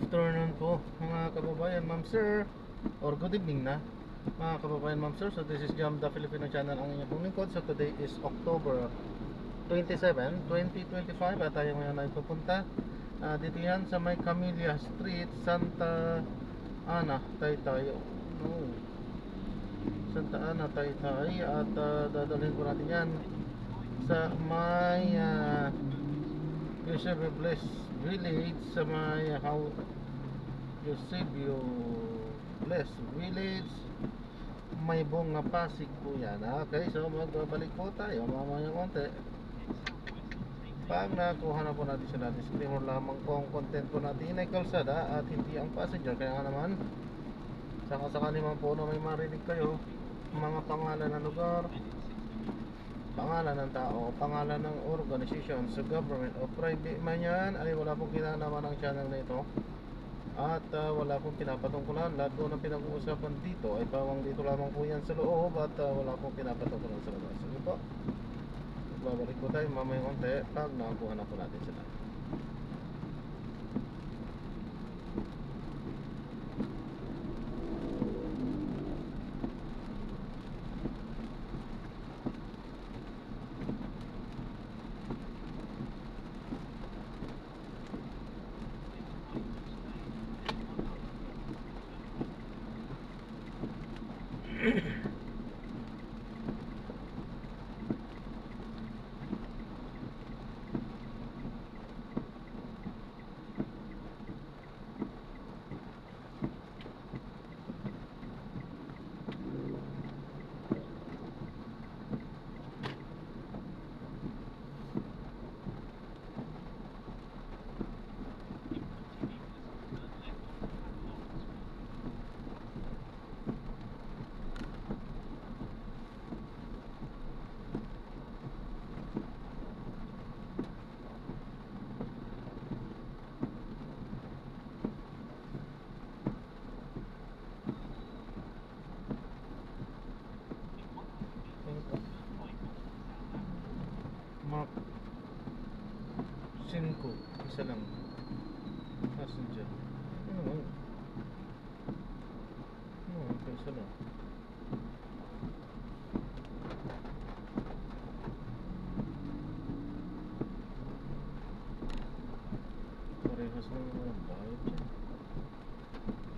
afternoon po mga kababayan, ma'am sir, or good evening na mga kababayan, ma'am sir. So this is Jam the Filipino channel, ang inyong lingkod. So today is October 27, 2025 at tayo ngayon ay pupunta dito yan sa may Camellia Street, Santa Ana, Taytay. No, Santa Ana, Taytay. At dadalhin po natin yan sa may Eusebio Bless Village, sa may Eusebio Bless Village, may bunga Pasig po yan. Okay, so magbabalik po tayo mamaya konti. Pag nakuha na po natin sila, disclaimer lamang po ang content po natin ay kalsada at hindi ang passenger. Kaya nga naman, sakasakali man po na may marinig kayo mga pangalan ng lugar, pangalan ng tao, pangalan ng organization sa government o private man yan, ay wala pong kinalaman ng channel na ito. At wala pong pinapatungkulan. Lahat po ng pinag-uusapan dito ay pawang dito lamang po yan sa loob. At wala pong pinapatungkulan sa labas. Sige po, babalik po tayo mamaya konti pag nakakuha na po natin sila. Mark 5, isa lang passenger. Okay, isa lang. Parehas lang ang bayad dyan.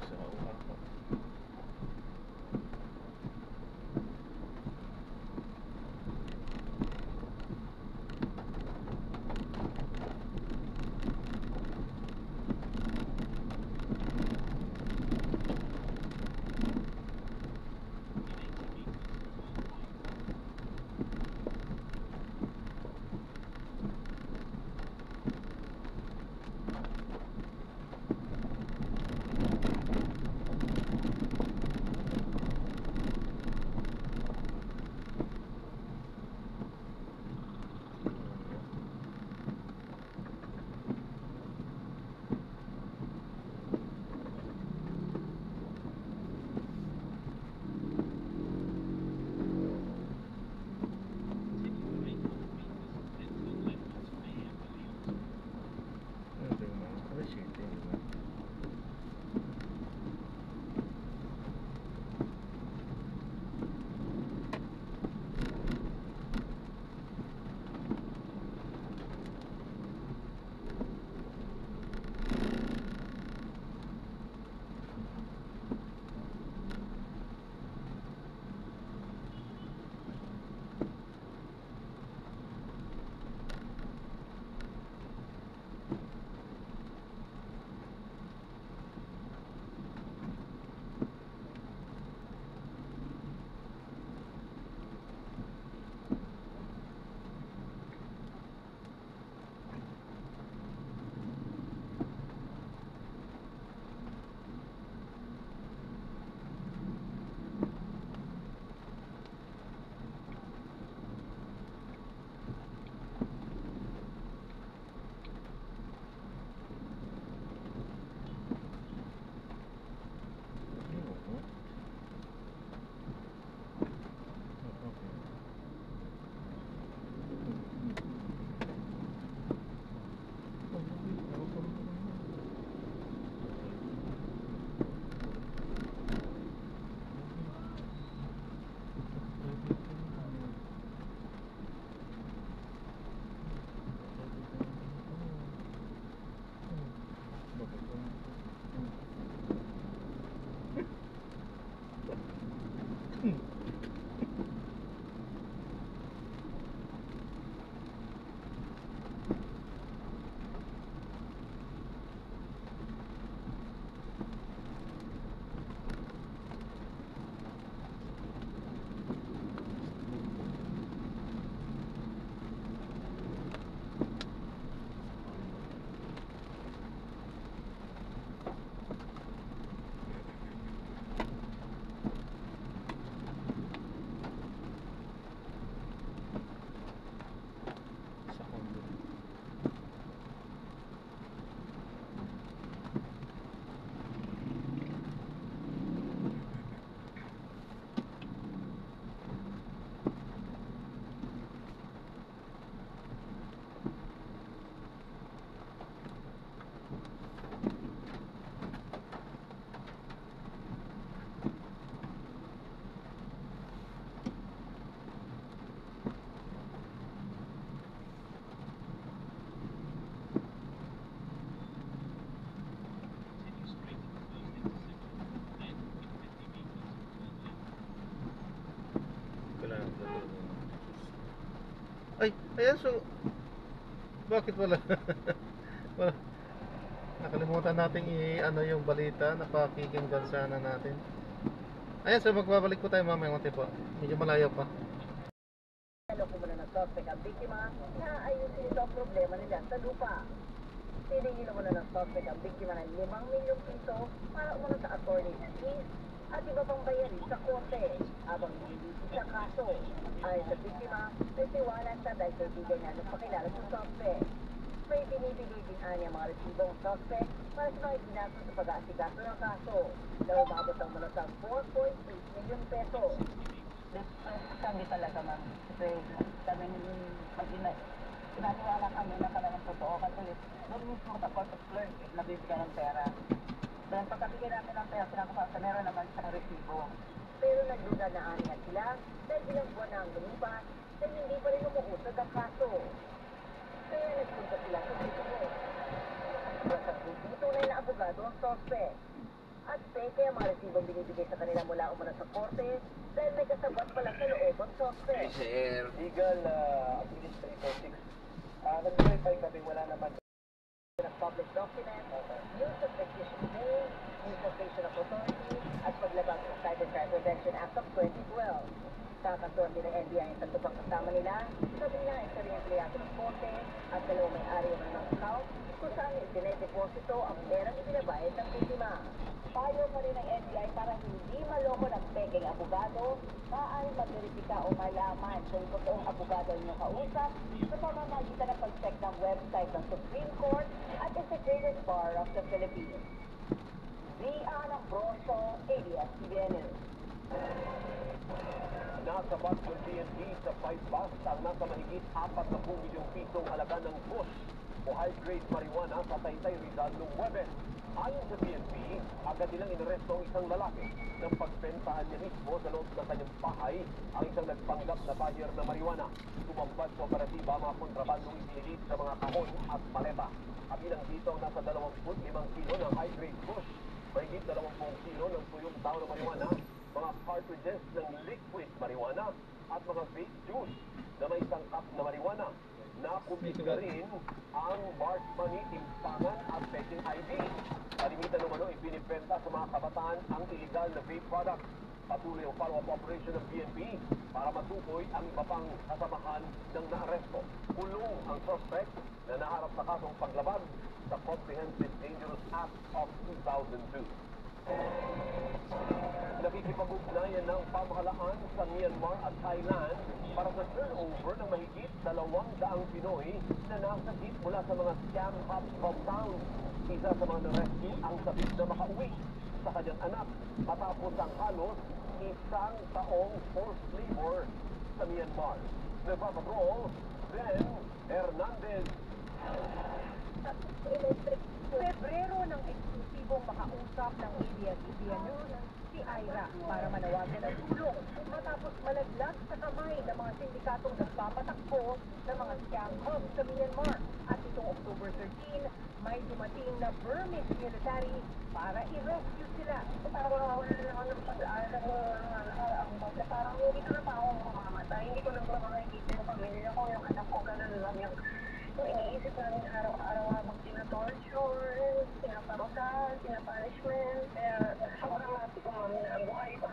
Isa o apat. Ayan, so, bakit wala? Wala. Nakalimutan natin ano yung balita na pakikinggan sana natin. Ayan, so magbabalik po tayo mamaya konti po. Medyo malayo pa. Loko mo na ng suspect ang biktima na ayusin ito ang problema nila sa lupa. Siningin mo na ng suspect ang biktima ng 5 milyong piso para umano sa attorney fees at iba pang bayarin sa korte habang hindi sa kaso. Ayon sa biktima, nagtiwala siya dahil kaibigan niya nung pakilala sa suspect. May binibigay din niya mga resibong suspect para sa mga ginagawa sa pag-aasikaso ng kaso na umabot ang mula sa 4.8 milyong peso. Sabi talaga, ma'am. Kasi kami pag inaniwala kami na talagang totoo kasi doon mismo sa court of clerk nabibigyan ng pera. Then pagkabigyan natin ng pera, pinapasasa, meron naman siyang resibo. Pero nagduda na aniya sila dahil ilang buwan na ang lumipas na hindi pa rin umuusad ang kaso. Kaya nagpunta sila sa sitio. Sa tunay na abogado ang suspect. At peke ang mga resibong binibigay sa kanila mula umano sa korte dahil may kasabot pala sa loob ang suspect. Sir, legal administrator 6. Nag-verify kami, wala naman. Ng public document, use of fictitious name, usurpation of authority, at paglabag ng Cybercrime Prevention Act of 2012. Kakasuhan din ng NBI ang tatupang kasama nila, sabi nila ay sarili empleyado ng korte at dalawang may-ari ng mga account kung saan idinedeposito ang perang ibinabayad ng biktima. Payo pa rin ng NBI para hindi maloko ng peking abogado, maaaring mag-verifika o malaman kung totoong abogado ang inyong kausap sa pamamagitan ng pag-check ng website ng Supreme Court at Integrated Bar of the Philippines. Zian Ambroso, ABS-CBN News. Nasabat ng PNP sa 5 bust ang nasa mahigit 40 milyong pisong halaga ng bush o high-grade marijuana sa Taytay Rizal noong Webes. Ayon sa PNP, agad nilang inaresto ang isang lalaki nang pagbentahan niya mismo sa loob ng kanyang bahay ang isang nagpanggap na buyer na marijuana. Tumambad sa operatiba mga kontrabandong ipinilid sa mga kahon at maleta. Kabilang dito ang nasa 25 kilo ng high-grade bush, mahigit 20 kilo ng tuyong tao na marijuana, mga cartridges ng liquid marijuana at mga vape juice na may sangkap na marijuana. Nakumbisga rin ang March Money, timpangan at fetching ID. Kalimitan naman ipinibenta sa mga kabataan ang illegal na vape product. Patuloy ang follow-up operation ng PNP para matukoy ang iba pang kasamahan ng naaresto. Kulong ang suspect na naharap sa kasong paglabag sa Comprehensive Dangerous Act of 2002. Nakikipag-ugnayan ng pamahalaan sa Myanmar at Thailand para sa turnover ng mahigit 200 Pinoy na nasagip mula sa mga scam hub compounds. Isa sa mga na-rescue ang sabik na makauwi sa kanyang anak matapos ang halos 1 taong forced labor sa Myanmar. Nagpapatrol, Ben Hernandez. Pebrero ng eksklusibong makausap ng ABS-CBN News si Ira para manawagan ng tulong matapos malaglag sa kamay ng mga sindikatong nagpapatakbo ng mga scam hubs sa Myanmar. At itong October 13, may dumating na Burmese military para i-rescue sila. Parang ng pag-aaral parang hindi ko na pa akong mamamatay. Hindi ko na ba makikita yung pamilya ko, yung anak ko, ganun lang yung iniisip namin araw-araw habang tinatorture, pinaparusahan, pinapunishment. Kaya sobrang natin kung namin na ang buhay pa.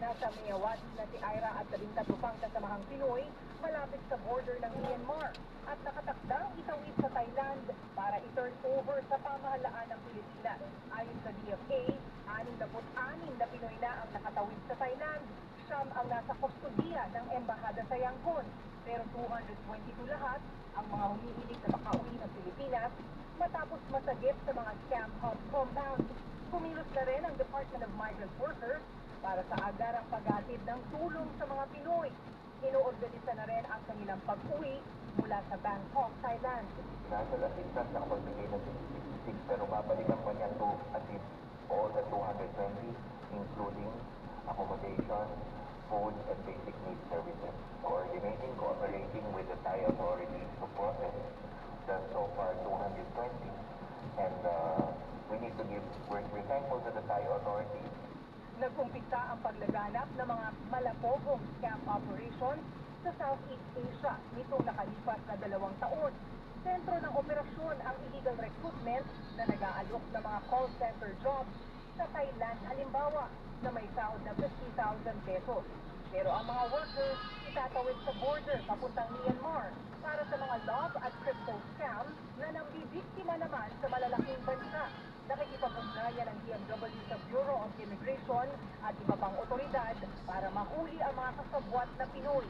Nasa Miyawat na si Ira at 13 pang kasamahang Pinoy malapit sa border ng Myanmar at nakatakdang itawid sa Thailand para i-turn over sa pamahalaan ng Pilipinas. Ayon sa DFA, 66 na Pinoy na ang nakatawid sa Thailand. Siyam ang nasa kustudiya ng embahada sa Yangon. Pero 222 lahat ang mga humihiling na makauwi ng Pilipinas matapos masagip sa mga scam hub compounds. Kumilos na rin ang Department of Migrant Workers para sa agarang paghatid ng tulong sa mga Pinoy. Inoorganisa na rin ang kanilang pag-uwi mula sa Bangkok, Thailand. National assistance nakapagbigay ng 66 pero babalikan pa niya to assist all the 220 including accommodation, food and basic needs services. Coordinating, cooperating with the Thai authorities to process the so far 220 and we need to give, we're thankful to the Thai authorities. Nag-umpisa ang paglaganap ng mga malapogong scam operations sa Southeast Asia nitong nakalipas na 2 taon. Sentro ng operasyon ang illegal recruitment na nag-aalok ng mga call center jobs sa Thailand halimbawa na may sahod na 50,000 pesos. Pero ang mga workers itatawid sa border papuntang Myanmar para sa mga love at crypto scam na nambibiktima naman sa malalaking bansa. Nakikipag-ugnayan ang DMW sa Bureau of Immigration at iba pang otoridad para mahuli ang mga kasabwat na Pinoy.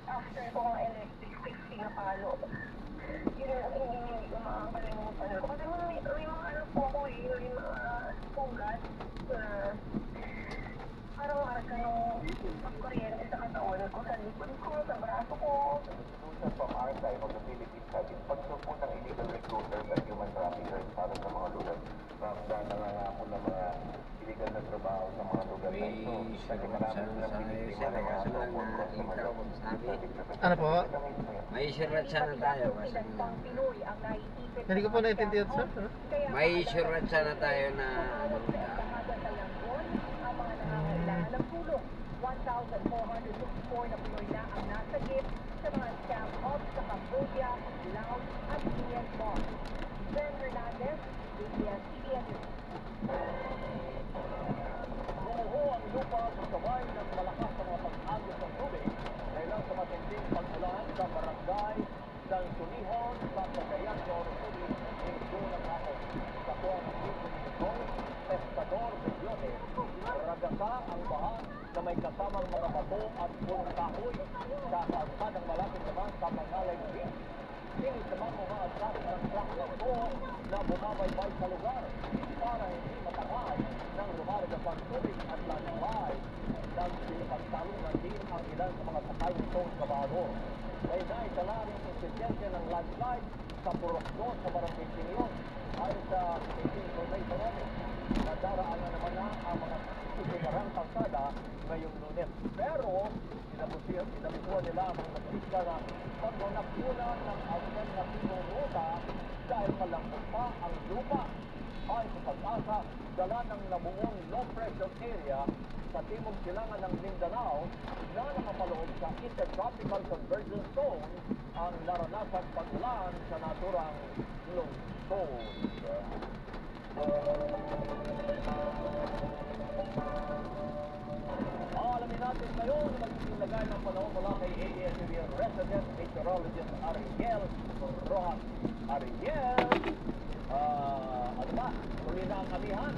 After ko ang electric, 60 na palo. Yun ang hindi ko makakalimutan ko. Kasi may mga ano po ako may mga sugat na parang marka nung kuryente sa katawan ko, sa likod ko, sa braso ko. Resolution from our side of the Philippines side is pagsupot ng illegal recruiters at human traffickers para sa mga lugar. Dahil nangangako ng mga illegal na trabaho sa mga lugar na ito. Kasi marami silang binibigyan ng mga workers sa mga Ano po? May surat sana tayo kasi Ilang Pinoy ang naiipit Hindi ko po naintindihan, sir. Ano? may surat sana tayo na ang mga nangangailangan ng tulong. 1,464 na Pinoy na ang nasagip sa mga scam ops sa Cambodia, Laos at Myanmar. Ben Hernandez, ABS-CBN News. Gumuho ang lupa sa kamay ng malakas na mga pag-agos ng tubig dahil lang sa matinding pag-ulan sa barangay San Sunihon sa Cagayan de Oro City linggo ng hapon. Sa kuwang ng Tito Nitong, Pescador Bellote, ragasa ang baha na may kasamang mga bato at punong kahoy sa kalsadang malapit naman sa Mangalay Beach. Sinisamang mga atras ng truck na ito na bumabaybay sa lugar para hindi matangay ng rumaragasang tubig at landslide. Nagpagtalungan din ang ilan sa mga sakay nitong kabahador. May naitala rin insidente ng landslide sa Purokdo sa Barangay Sinion. Ayon sa City Information Office, nadaraanan naman na ang mga susunarang kalsada ngayong Lunes. Pero inabusuan nila ang mga nagsika na pagwanakuna ng alternatibong ruta dahil malambot pa ang lupa. Ay sa pag-asa, dala ng nabuong low pressure area sa timog silangan ng Mindanao na nakapaloob sa Intertropical Convergence Zone ang naranasang pag-ulan sa naturang lungsod. Alamin natin ngayon ang magiging lagay ng panahon mula kay ABS-CBN resident meteorologist Ariel Rojas. Ariel, ano ba? Huli na ang amihan.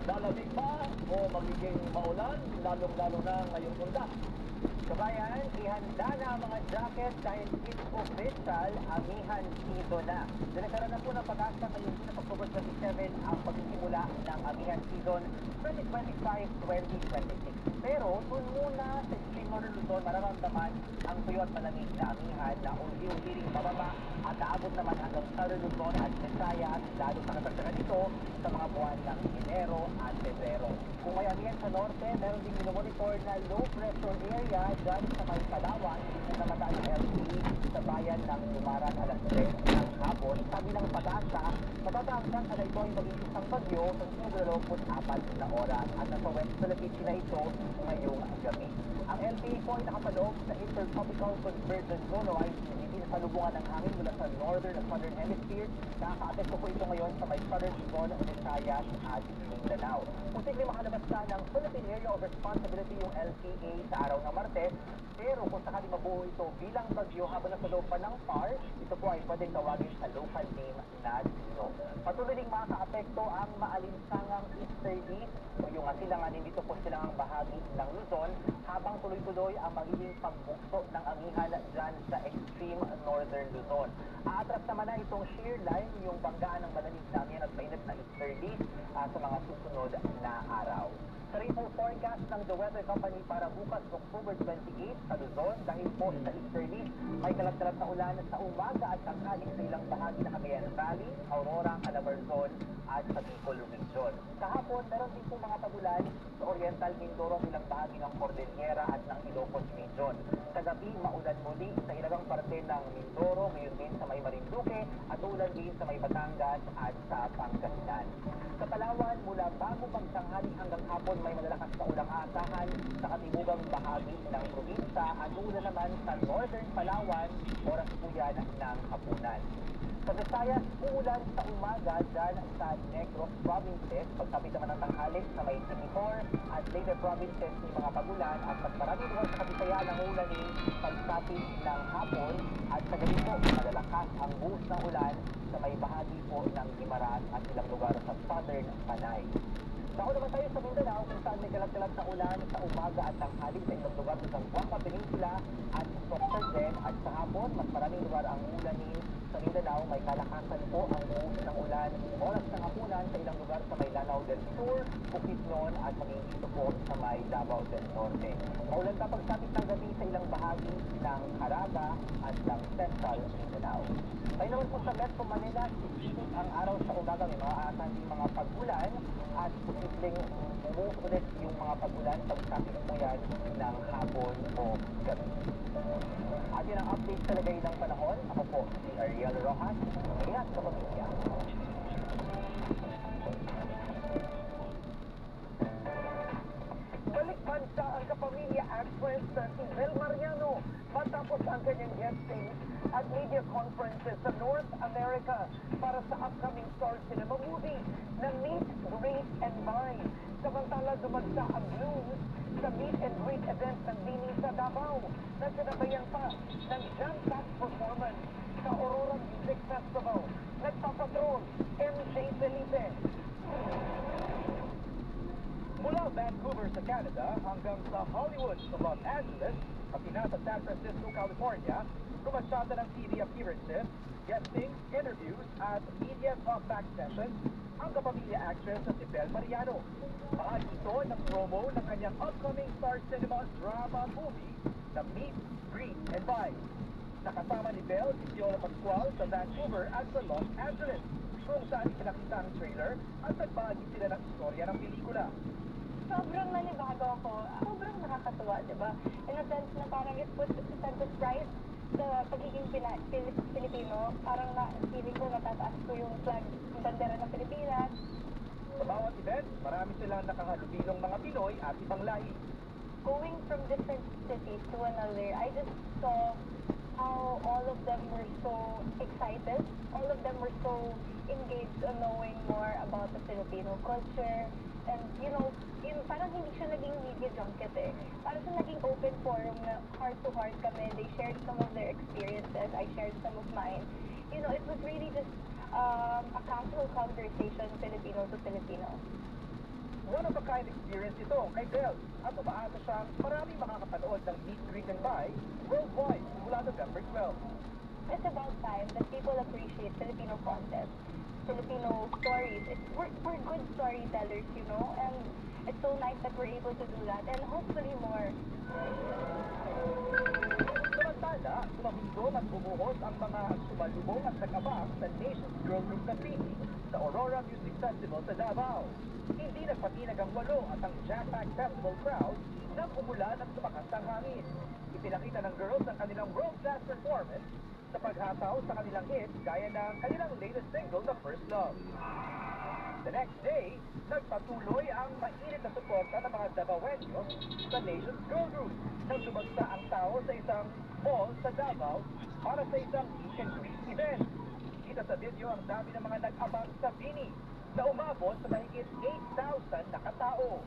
Lalamig ba o magiging maulan, lalong-lalo na ngayong undas? Kabayan, ihanda na ang mga jacket dahil it's official, amihan season na. Dinagkaroon na po ng pag-asa ngayong June October 27 ang pagsisimula ng amihan season 2025-2026. Pero dun muna sa Extreme Northern Luzon, mararamdaman ang tuyo at malamig na amihan na unti-unti bababa at aabot naman hanggang Southern Luzon at Visayas, lalo sa kasagsagan nito sa mga buwan ng Enero at Pebrero. Kung may amihan sa norte, meron din minomonitor na low pressure area dyan sa may Palawan, na namataan ng LTE sa bayan ng Lumaran alas 3 ng hapon. Sabi ng pag-asa, matatanggang na ito ay maging isang bagyo sa susunod 24 na oras at nasa West Philippines na ito ngayong gabi. Ang LTE po ay nakapaloob sa Intertropical Convergence Zone o ICCT na salubungan ng hangin mula sa northern at southern hemisphere. Nakaka-apekto po ito ngayon sa may southern Luzon, Visayas at Mindanao. Posibleng makalabas na ng Philippine Area of Responsibility yung LPA sa araw ng Martes, pero kung sakali mabuo ito bilang bagyo habang nasa loob pa ng PAR, ito po ay pwedeng tawagin sa local name na Dino. Patuloy ding makaka-apekto ang maalinsangang easterly o yung asilanganin dito po silang bahagi ng Luzon habang tuloy-tuloy ang magiging pagbukso ng amihan dyan sa extreme northern Luzon. Aatras naman na itong shear line, yung banggaan ng malamig namin at mainit na easterly sa mga susunod na araw. Sa rainfall forecast ng The Weather Company para bukas October 28 sa Luzon dahil po sa easterly, may kalat-kalat na ulan sa umaga at tanghali sa ilang bahagi ng Cagayan Valley, Aurora, Calabarzon at sa Bicol region. Kahapon, meron din po mga pagulan sa Oriental Mindoro at ilang bahagi ng Cordillera at ng Ilocos region. Kagabi, maulan muli sa ilang parte ng Mindoro, ngayon din sa may Marinduque at ulan din sa may Batangas at sa Pangasinan. Sa Palawan, mula bago magtanghali hanggang hapon may malalakas na ulang aasahan sa katimugang bahagi ng probinsya at ulan naman sa Northern Palawan, oras po yan ng hapunan. Sa Visayas, uulan sa umaga dyan sa Negros provinces, pagkapit naman ng tanghali sa may Timor at Leyte provinces ng mga pagulan at mas maraming lugar sa Kabisayaan ang ulanin pagkapit ng hapon at sa gabi po malalakas ang buhos ng ulan sa may bahagi po ng Guimaras at ilang lugar sa Southern Panay. Sako naman tayo sa Mindanao kung saan may kalat-kalat na ulan sa umaga at tanghali sa ilang lugar sa Zamboanga Peninsula at Sorsogon at sa hapon mas maraming lugar ang ulanin sa Mindanao. May kalakasan po ang buhos ng ulan oras ng hapunan sa ilang lugar sa may Lanao del Sur, Bukidnon at maging dito po sa may Davao del Norte. Maulan pa pagsapit ng gabi sa ilang bahagi ng Caraga at ng Central Mindanao. Tayo naman po sa Metro Manila, sisipit ang araw sa umaga, may mga aasahan din mga pag-ulan at posibleng umuulit yung mga pag-ulan pagsapit po yan ng hapon o gabi. At yun ang update sa lagay ng panahon. Ako po si Ariel Rojas, ingat sa pamilya. Balik bansa ang kapamilya actress na si Bel Mariano matapos ang kanyang guesting at media conferences sa North America para sa upcoming Star Cinema movie na Meet, Greet, and Buy. Samantala dumagsa ang news sa Meet and Greet event ng Bini sa Davao na sinabayan pa ng jam-packed performance sa Aurora Music Festival. Nagpapatrol, MJ Felipe. Mula Vancouver sa Canada hanggang sa Hollywood sa Los Angeles, pati na sa San Francisco, California, kumasyada ng TV appearances, guesting, interviews at media talkback sessions ang kapamilya actress na si Bel Mariano. Bahagi ito ng promo ng kanyang upcoming Star Cinema drama movie na Meet, Greet, and Buy. Nakasama ni Bel si Viola Pascual sa Vancouver at sa Los Angeles, kung saan ipinakita ang trailer at nagbahagi sila ng istorya ng pelikula. Sobrang nanibago ako. Sobrang nakakatuwa, di ba? In a sense na parang it puts a pride sa pagiging Pilipino. Parang feeling ko natataas ko yung flag, yung bandera ng Pilipinas. Sa bawat event, marami silang nakahalubilong mga Pinoy at ibang lahi. Going from different cities to another, I just saw how all of them were so excited. All of them were so engaged on knowing more about the Filipino culture. And, you know, parang hindi siya naging media junket eh. Parang siya naging open forum na heart-to-heart kami. They shared some of their experiences. I shared some of mine. You know, it was really just a casual conversation, Filipino to Filipino. One-of-a-kind experience ito kay Bel at umaasa siyang marami makakapanood ng Meet, Greet, and Buy worldwide mula November 12. It's about time that people appreciate Filipino content, Filipino stories. We're good storytellers, you know, and it's so nice that we're able to do that, and hopefully more. Samantala, sumabindong at bumuhos ang mga sumalubong at nag-abang sa Nation's Girl Group na Pini sa Aurora Music Festival sa Davao. Hindi nagpatinag ang walo at ang jam-packed festival crowd nang umulan at sumakas ang hangin. Ipinakita ng girls ang kanilang world-class performance sa paghataw sa kanilang hits gaya ng kanilang latest single na First Love. The next day, nagpatuloy ang mainit na suporta ng mga Davaoeños sa Nation's Girl Group nang dumagsa ang tao sa isang mall sa Davao para sa isang meet and greet event. Kita sa video ang dami ng mga nag-abang sa Bini na umabot sa mahigit 8,000 na katao.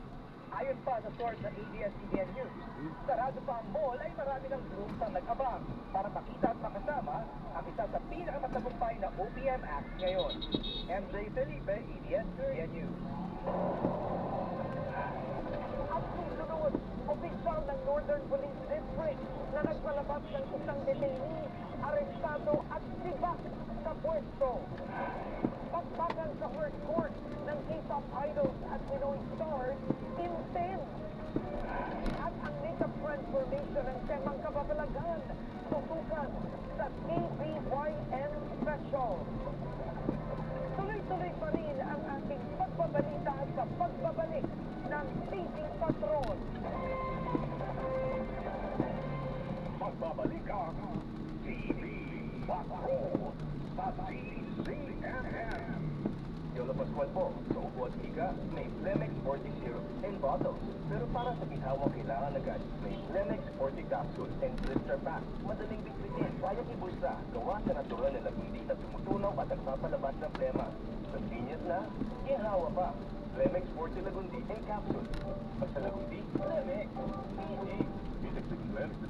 Ayon pa sa source ng ABS-CBN News, sarado pa ang mall ay marami ng groups ang nag-abang para makita at makasama ang isa sa pinakamatagumpay na OPM act ngayon. MJ Felipe, ABS-CBN News. At susunod, opisyal ng Northern Police District na nagpalabas ng isang detainee, arestado at sibak sa pwesto. Pagbagan sa first court ng K-pop idols at Pinoy stars, intense. At ang makeup transformation ng temang kababalagan, tutukan sa KBYN Special. Tuloy-tuloy pa rin ang usual po, sa ubo at higa, may Flemex 40 syrup and bottles. Pero para sa ginhawa, kailangan agad may Flemex 40 capsule and blister pack. Madaling bitbitin, kayang ibulsa, gawa sa natural na labidi na tumutunaw at nagpapalabas ng plema. Convenient na, ginhawa pa. Flemex 40 Lagundi and capsule. Pag sa Lagundi, Flemex. Easy. Visit the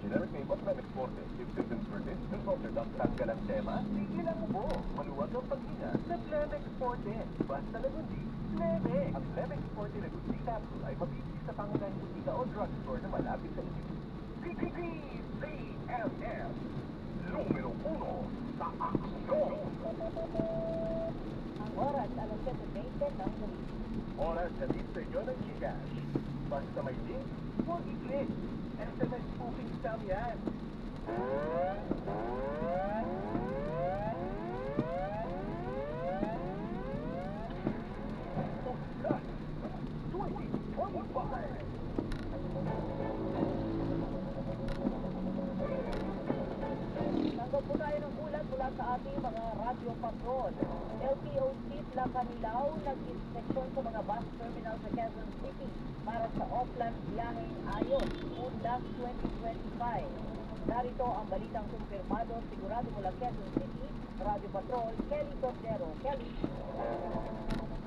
generic name of Flemex 40. If symptoms persist, consult your doctor. Tanggal ang tema, sigilan mo po. Maluwag ang paghinga sa Flemex 40. Basta Lagundi, Flemex. Ang Flemex 40 Lagundi capsule ay mabibili sa pangunahing butika o drugstore na malapit sa inyo. PPPCFF. Numero 1 sa aksyon. Ang oras, alas 7:20 ng gabi. Oras sa sa inyo ng Gcash. Basta may link, huwag i-click. SMS spoofing scam yan. Success 2025. Tanggap po tayo ng ulat mula sa ating mga radio patrol. LTO Chief Lacanilaw nag-inspeksyon sa mga bus terminal sa Quezon City para sa Opland biyaheng ayos, Undas 2025. Narito ang balitang kumpirmado sigurado mula Quezon City, Radio Patrol, Kelly Cordero. Kelly.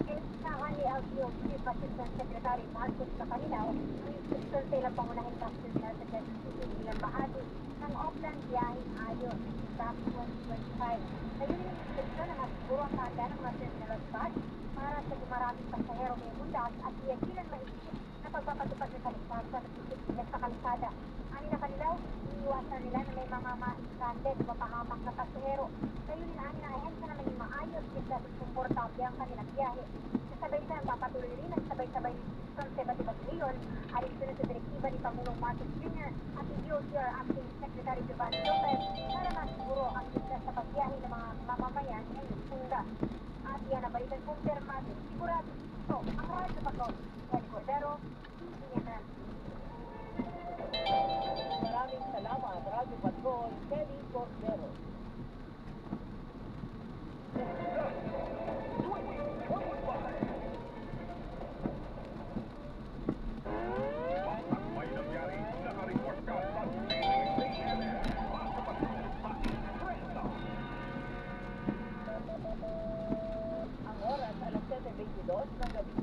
Inahan ni LTO Chief Assistant Secretary Marcos Lacanilaw ang inspeksyon sa ilang pangunahing bus terminal sa Quezon City bilang bahagi ng Opland biyaheng ayos, Undas 2025. Ngayon yung inspeksyon na masiguro ang tanda ng mga terminal at bus para sa maraming pasahero may mundas at iyagilan maigit na pagpapatupad sa kaligtasan at sisipsigan sa kalsada. Ani na kanilaw, iniiwasan nila na may mga ma-stranded o mapahamak na pasahero. Ngayon ani ng ahensya na maging maayos kasi komportable ang kanilang biyahe. Kasabay na, papatuloy rin ang sabay-sabay ng sa iba't ibang leon aling sunod sa direktiba ni Pangulong Marcos Jr. at ni DOTR Acting Secretary Giovanni Lopez para masiguro ang ligtas sa pagbiyahe ng mga mamamayan ngayong Undas. At yan ang balitan kumpirmado, sigurado ito ang Radio Patrol. Kelly Cordero, CNN. Maraming salamat, Radio Patrol, Kelly Cordero. May nangyari, nakareport ka sa CNN. Basta Patrol sa Trenda. Ang oras, alas 7:22 ng gabi.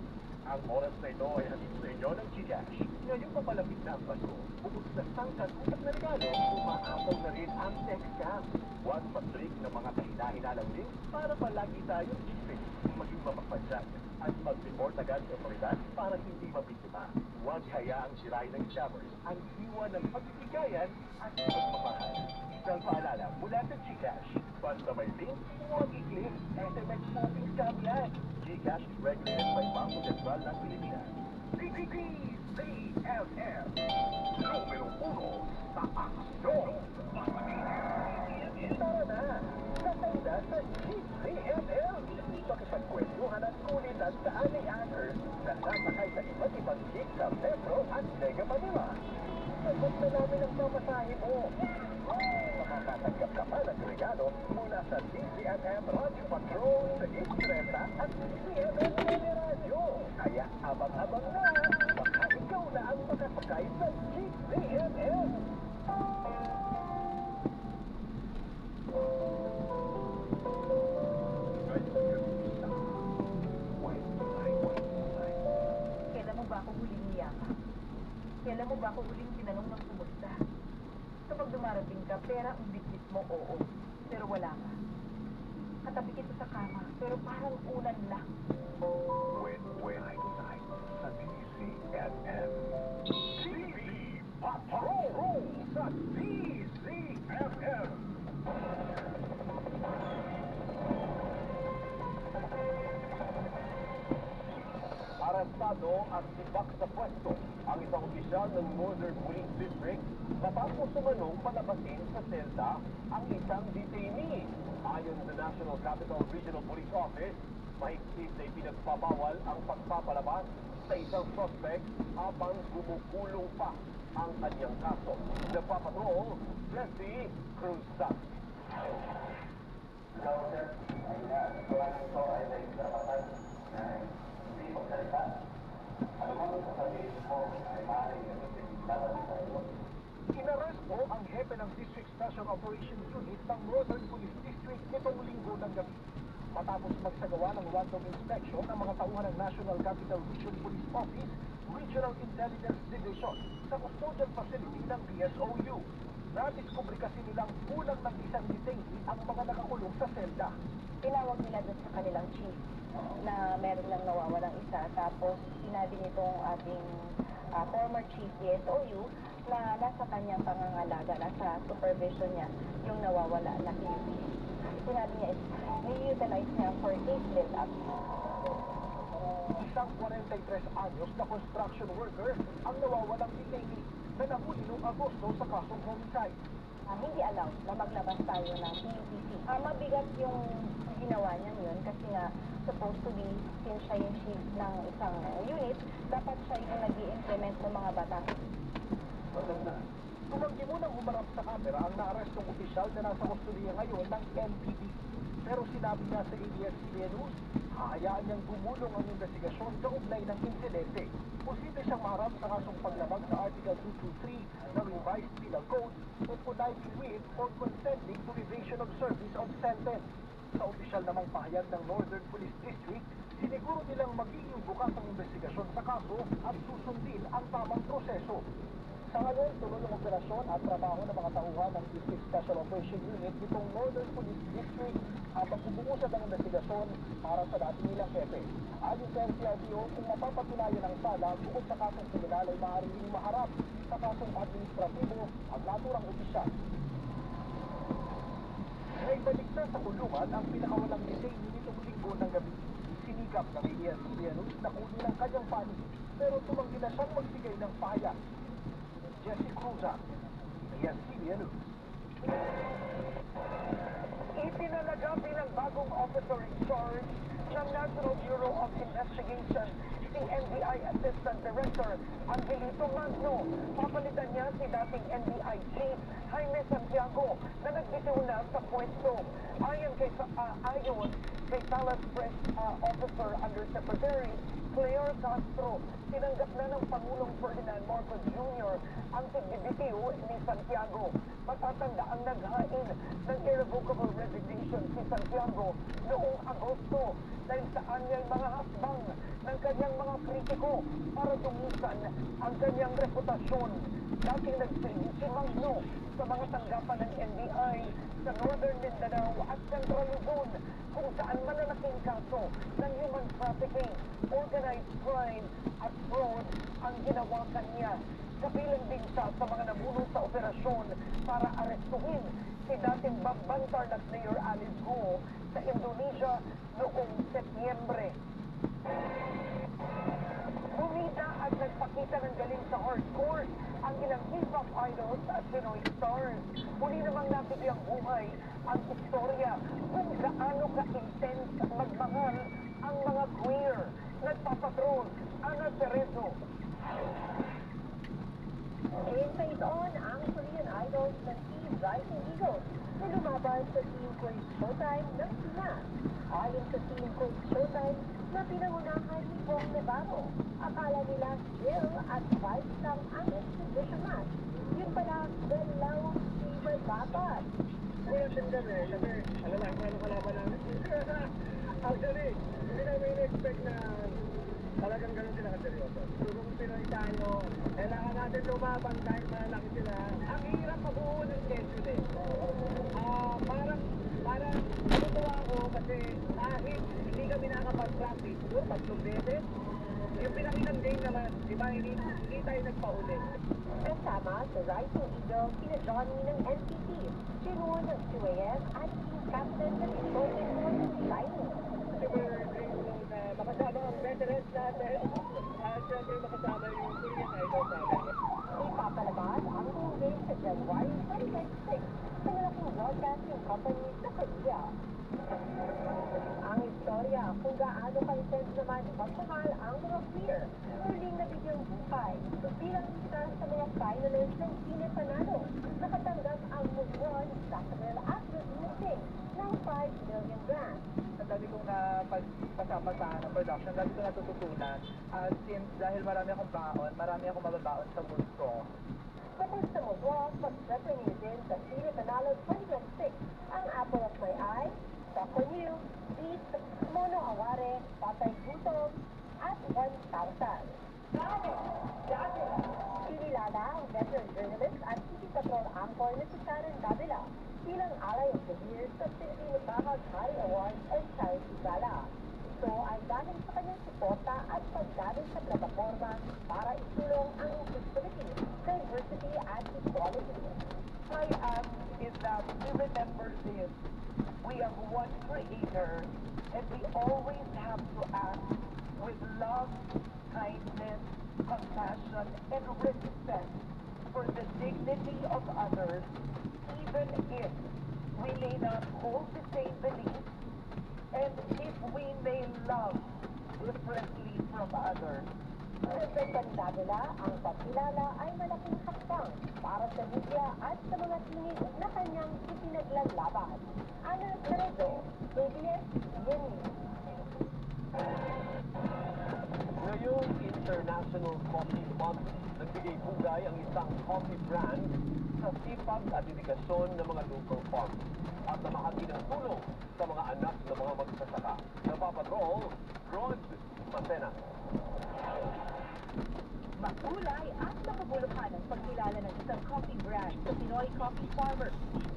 Ang oras na ito ay hatid sa inyo ng Gcash. Ngayong papalapit na ang Pasko, bukod sa sangkat utak na regalo, umaapaw na rin ang text scam. Huwag mag-click ng mga kahina-hinalang link para palagi tayong gising, maging mapagpansyag, at mag-report agad sa otoridad para hindi mabiktima. Huwag hayaang sirain ng scammers ang diwa ng pagbibigayan at pagmamahal. Isang paalala mula sa Gcash. Basta may link, huwag i-click. SMS spoofing scam yan. Gcash is regulated by Bangko Sentral ng Pilipinas. PPPCFF. Numero 1 sa aksyon. Tara na! Katanda sa GCFL. Pakipagkwentuhan at kunin ang daanay others na sasakay sa iba't ibang jeep sa Metro at Mega Manila. Sagot na namin ang pamasahe mo. Makakatanggap ka pa ng regalo mula sa DCFM Radio Patrol sa Istreta at DCFM Teleradyo. Kaya abang-abang na, baka ikaw na ang makasakay sa GCFM. Kailan mo ba ako huling niyaka? Kailan mo ba ako huling tinanong ng kumusta? Kapag dumarating ka, pera ang bitbit mo, oo. Pero wala ka. Katabi kita sa kama, pero parang ulan lang. When I decide sa DCFM. TV Patrol sa DCFM. Arestado at sibak sa pwesto ang isang opisyal ng Northern Police District matapos sumanong palabasin sa selda ang isang detainee. Ayon sa National Capital Regional Police Office, mahigpit na ipinagpapawal ang pagpapalabas sa isang suspect habang gumukulong pa ang kanyang kaso. Nagpapatrol, Leslie Cruz. Ikaw, sir, ay na, ito ay may karapatan na Inaresto ang hepe ng District Special Operations Unit ng Northern Police District nitong linggo ng gabi. Matapos magsagawa ng random inspection ng mga tauhan ng National Capital Region Police Office Regional Intelligence Division sa custodial facility ng PSOU. Nadiskubre kasi nilang kulang ng isang detainee ang mga nakakulong sa selda. Tinawag nila doon sa kanilang chief na meron lang nawawalang isa. Tapos sinabi nitong ating former chief PSOU na nasa kanyang pangangalaga, nasa supervision niya yung nawawala na PUP. Sinabi niya is ni-utilize niya for case build-up. Isang 43 anyos na construction worker ang nawawalang detainee na nahuli noong Agosto sa kasong homicide. Hindi alam na maglabas tayo ng PUPC. Mabigat yung ginawa niya yun kasi nga supposed to be, since siya yung chief ng isang unit, dapat siya yung nag-i-implement ng mga batas. Tumanggi munang humarap sa kamera ang naarestong opisyal na nasa kustodiya ngayon ng NPD. Pero sinabi niya sa ABS-CBN News, hahayaan niyang gumulong ang investigasyon kaugnay ng insidente. Posible siyang maharap sa kasong paglabag sa Article 223 ng Revised Penal Code o conniving with or consenting to evasion of service of sentence. Sa opisyal namang pahayag ng Northern Police District, siniguro nilang magiging bukas ang investigasyon sa kaso at susundin ang tamang proseso. Sa ngayon, tuloy ang operasyon at trabaho ng mga tauhan ng District Special Operation Unit nitong Northern Police District habang bubungusad ang investigasyon para sa dating nilang hepe. Ayon sa NCRPO, kung mapapatunayan ang sala, bukod sa kasong kriminal ay maaaring din maharap sa kasong administratibo at naturang opisyal. Naibalik na sa kulungan ang pinakawalang detainee nitong linggo ng gabi. Sinikap ng ABS-CBN News na kunin ang kanyang panig, pero tumanggi na siyang magbigay ng pahayag. Jesse Cruza, ABS-CBN News. Itinalaga bilang bagong officer in charge ng National Bureau of Investigation si NBI Assistant Director Angelito Magno. Papalitan niya si dating NBI Chief Jaime Santiago na nagbitiw na sa pwesto. Ayon kay Palace Press Officer Undersecretary Claire Castro, tinanggap na ng Pangulong Ferdinand Marcos Jr. ang pagbibitiw ni Santiago. Matatanda ang naghain ng irrevocable resignation si Santiago noong Agosto dahil saan niya'y mga hasbang ng kanyang mga kritiko para tumisan ang kanyang reputasyon. Dating nagsilbi si Magno sa mga tanggapan ng NBI sa Northern Mindanao at Central Luzon kung saan malalaking kaso ng human trafficking, organized crime at fraud ang ginawakan niya. Kabilang din siya sa mga nabulong sa operasyon para arestuhin si dating Bambantarlac Mayor Alice Go sa Indonesia noong Setyembre. Bumida at nagpakita ng galing sa hardcore ang ilang hip-hop idols at Pinoy stars. Muli namang nabigyang buhay ang istorya kung gaano ka-intense at magmahal ang mga queer. Nagpapatrol, Ana Cerezo. Inside on ang Korean idols ng Team Rising Eagles na lumaban sa Team Quiz Showtime ng Pinas. Ayon sa Team Quiz Showtime na pinangunahan ni Bong Navarro, akala nila Jill at Vice ng ang exhibition match. Yun pala, dalawang favorite dapat. Wala siyang gano'n eh, kasi alam lang kung ano kalaban namin. Actually, hindi namin in-expect na talagang gano'n sila kaseryoso. Kung Pinoy tayo, kailangan natin lumabang dahil malaki sila. Ang hirap mabuo ng schedule eh. Parang natutuwa ako kasi kahit hindi kami nakapag-practice, siguro 3 beses, yung pinakitang game naman, di ba, hindi tayo nagpauli. Kasama sa Rising Eagles sina Johnny ng NCT, Jinwoo ng 2AM at Team Captain ng Golden Horn ng Shining. Super grateful na makasama ang veterans natin at syempre makasama yung Korean idols natin. Ipapalabas ang buong game sa January 2026 sa malaking broadcasting company sa Korea. Ang istorya kung gaano ka-intense naman magmahal ang mga queer. Muling nabigyang buhay bilang isa sa mga finalists ng Cine Panalo. Nakatanggap ang Mugwon sa Canela Actors Music ng 5 million grant. Sa ang dami kong napagpasapasahan ng production, ang dami kong natututunan. Since dahil marami akong baon, marami akong mababaon sa mood ko. Kamusta mo, boss? Pag-revenue din sa Sine Panalo 2026 ang Apple of My Eye, Talk on You, Beat, Mono Aware, Patay Gutom, at 1,000. Kinilala ang veteran journalist at City Patrol anchor na si Sharon Davila bilang Ally of the Year sa Filipino Bahag Hari Awards and Charity Gala. Ito ay dahil sa kanyang suporta at pagdamit sa plataforma para isulong ang inclusivity, diversity, at equality. I am is that we remember this. We have one Creator, and we always have to act with love, kindness, compassion, and respect for the dignity of others, even if we may not hold the same beliefs, and if we may love differently from others. Representan Davila, ang pagkilala ay malaking hakbang para sa media at sa mga tinig na kanyang ipinaglalaban. Ana Cerezo, ABS-CBN News. Ngayong International Coffee Month, nagbigay bugay ang isang coffee brand sa sipag at dedikasyon ng mga local farms at namahagi ng tulong sa mga anak ng mga magsasaka. Napapatrol, Rod Macena. Makulay at makabuluhan ang pagkilala ng isang coffee brand sa Pinoy coffee farmers.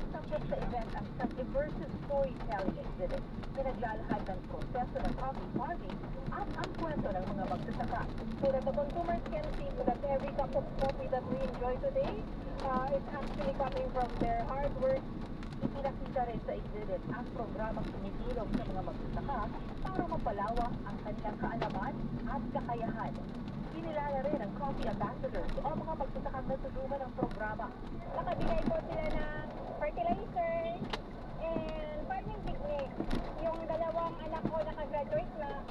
Subject sa event ang isang immersive storytelling exhibit na naglalahad ng proseso ng coffee farming at ang kwento ng mga magsasaka. So that the consumers can see that every cup of coffee that we enjoy today is actually coming from their hard work. Ipinakita rin sa exhibit ang programang tumutulong sa mga magsasaka para mapalawak ang kanilang kaalaman at kakayahan. Kinilala rin ang coffee ambassadors o mga magsasakang natulungan ng programa. Nakabigay po sila ng fertilizer and farming techniques. Yung dalawang anak ko nakagraduate na.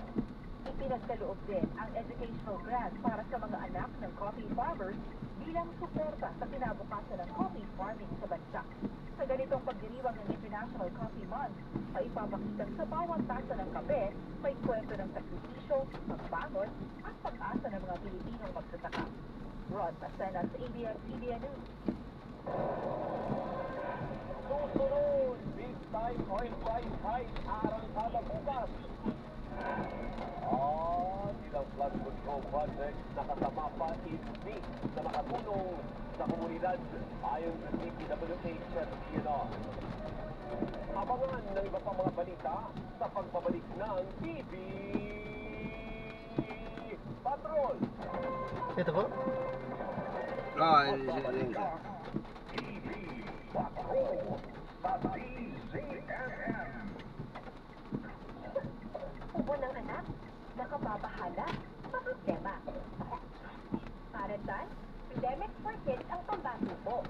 Ipinagkaloob din ang educational grant para sa mga anak ng coffee farmers bilang suporta sa kinabukasan ng coffee farming sa bansa. Sa ganitong pagdiriwang ng International Coffee Month, ay ipapakitang sa bawat tasa ng kape, may kwento ng sakripisyo, pagbangon, at pag-asa ng mga Pilipinong magsasaka. Rod Macena sa ABS-CBN News. Susunod, big time oil price hike arangkada bukas. Ilang flood control project nakasama pa hindi na makatulong sa komunidad ayon sa DPWH at DNR. Abangan ng iba pang mga balita sa pagbabalik ng TV Patrol. Ito po. TV Patrol sa DZMM. Ubo ng anak, nakababahala, problema. Para saan? Plemex for Kids ang pambato po.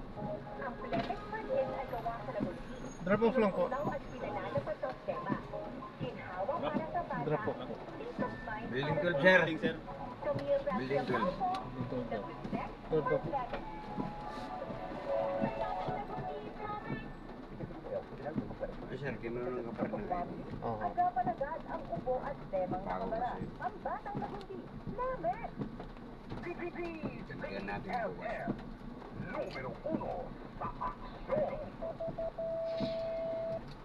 Ang Plemex for Kids ay gawa sa labulsi. Drop off lang po. Tinutulaw at pinanalo sa sistema. Ginhawa para sa bata. Drop off. Peace of mind Building para 12, sa sir. bata. Tumira Building siya 12. po. Nag-reflect Drop for off. Plemex. Ay, sir, kinunong ka pa rin ng ID. Oo. Agad ang ubo at demang nakabara. Ang batang nakundi, Plemex. Tagyan natin bukas. Numero 1 sa aksyon.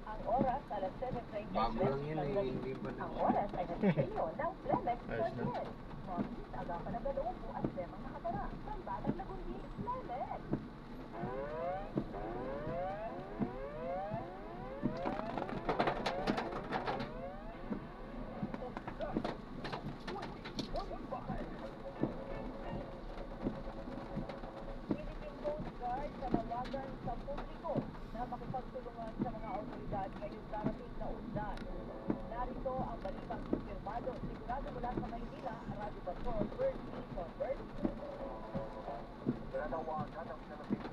Ang oras, alas 7:20. Bago lang yun eh, hindi pa na. Ang oras ay nagsisenyo ng Plemex Ayos na. Forget. Mabilis, agapan ang ubo at demang nakabara. Ang batang nakundi, Plemex. Philippine Coast Guard nanawagan sa publiko na makipagtulungan sa mga autoridad ngayong darating na undan. Narito ang balitang kumpirmado sigurado mula sa Maynila, Radyo Patrol, Bird Nation. Bird? Nanawagan ang Philippine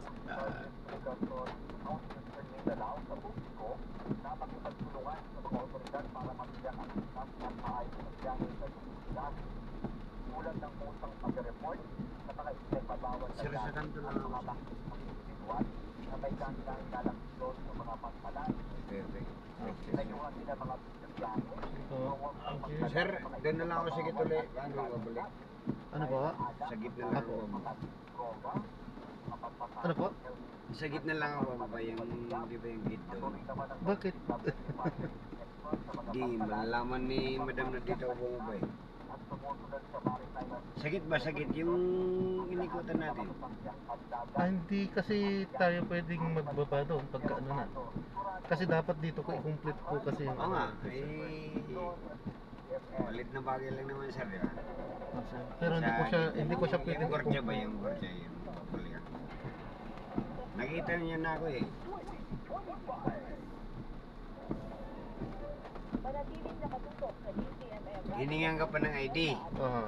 Governor House of Mindanao sa publiko na makipagtulungan sa mga otoridad para mabigyan ang ikas ng maayos na biyahe sa komunidad. Tulad ng usang pag-report sa mga ipinagbabawal na Sir, sa kanto lang ako, sir. individual na may kanilang dalang sa mga pagmalan. Okay. Nayuhan din ang mga biyahe Thank you. Sir, doon na lang ako sa gituli. Paano babalik? Ano po? Sa gitna lang ako bababa. Ano po? Sa gitna lang ako bababa yung, di ba yung gate doon? Bakit? Di, malalaman ni madam na dito ako bumaba eh. Sagit ba? Sagit yung inikutan natin. Hindi kasi tayo pwedeng magbaba doon pagka ano na. Kasi dapat dito ko i-complete ko kasi yung Oo nga, eh, malit na bagay lang naman sir, di ba? Pero hindi ko siya pwedeng Yung gordya ba? Yung gordya yung kuliya. Nakita niya na ako eh. Manatiling nakatutok sa DCMM. Hiningan ka pa ng ID. Ah,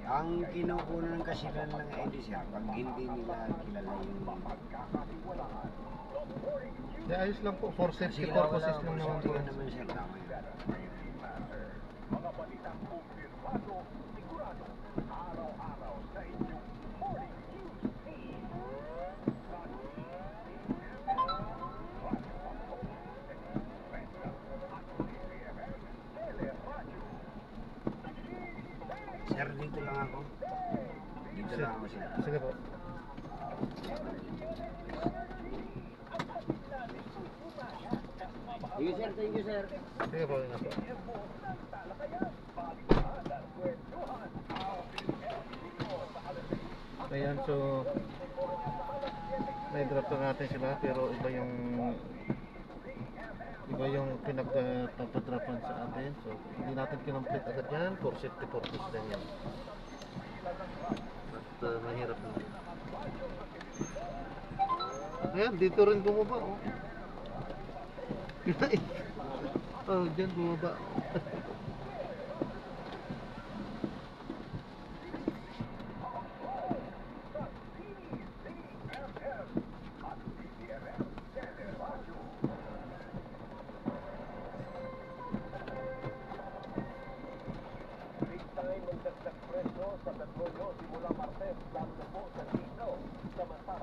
Ang kinukunan kasi lang ng ID sir, pag hindi nila kilala yung... di ayos lang po for Kasi safety wala purposes lang naman po. naman sir, tama yun. Sir, dito lang ako. Dito lang ako sir. Sige po. Thank you sir, thank you sir. Sige po, ingat po. Ayan, so na-drop na natin sila pero iba yung pinagtatrapan sa atin, so hindi natin kinomplete agad yan for safety purpose din yan at mahirap na. Ayan, dito rin bumaba oh. Oh, dyan bumaba.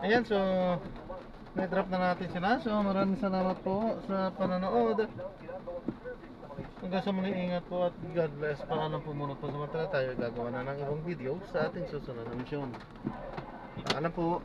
Ayan, so na-drop na natin sila. So maraming salamat po sa panonood. Hanggang sa muli, ingat po at God bless. Paalam po muna po, samantala tayo gagawa na ng ibang video sa ating susunod na misyon. Paalam po.